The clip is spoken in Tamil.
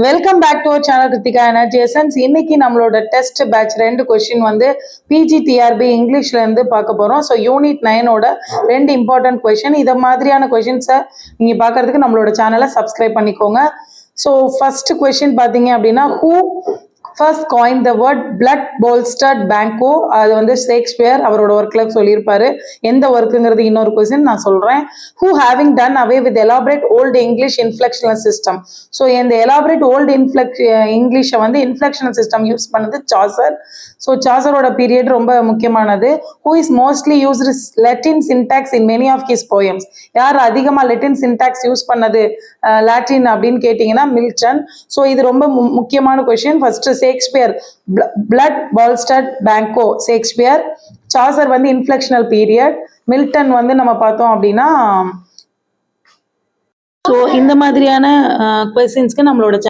Welcome back to channel Krithika எனர்ஜிசன்ஸ். இன்னைக்கு நம்மளோட டெஸ்ட் பேட்ச் 2 கொஸ்டின் வந்து பிஜிடிஆர்பி இங்கிலீஷ்ல இருந்து பார்க்க போறோம். ஸோ யூனிட் 9ஓட 2 இம்பார்ட்டன்ட் கொஸ்டின். இதை மாதிரியான கொஸ்டின்ஸை நீங்க பார்க்கறதுக்கு நம்மளோட சேனலை சப்ஸ்கிரைப் பண்ணிக்கோங்க. ஸோ ஃபர்ஸ்ட் கொஸ்டின் பார்த்தீங்க அப்படின்னா, who first coined the word blood boltered Banquo? அது வந்து ஷேக்ஸ்பியர் அவரோட ஒர்க்ல சொல்லியிருப்பாரு. எந்த ஒர்க்குங்கிறது இன்னொரு கொஸ்டின் நான் சொல்றேன். Who having done away with elaborate old English inflectional system? So இந்த எலாபரேட் ஓல்டு இங்கிலீஷை வந்து இன்ஃப்ளெக்ஷனல் சிஸ்டம் யூஸ் பண்ணது சாசர். ஸோ சாசரோட பீரியட் ரொம்ப முக்கியமானது. Who is mostly used Latin syntax in many of his poems? யார் அதிகமாக லெட்டின் சின்டாக்ஸ் யூஸ் பண்ணது லாட்டின் அப்படின்னு கேட்டிங்கன்னா மில்டன். ஸோ இது ரொம்ப முக்கியமான கொஸ்டின். ஃபர்ஸ்ட் ஷேக்ஸ்பியர் பிளட் பால்ஸ்டர்ட் பேங்கோ ஷேக்ஸ்பியர். சாசர் வந்து இன்ஃப்ளெக்ஷனல் பீரியட். மில்டன் வந்து நம்ம பார்த்தோம் அப்படின்னா. ஸோ இந்த மாதிரியான கொஸ்டின்ஸ்க்கு நம்மளோட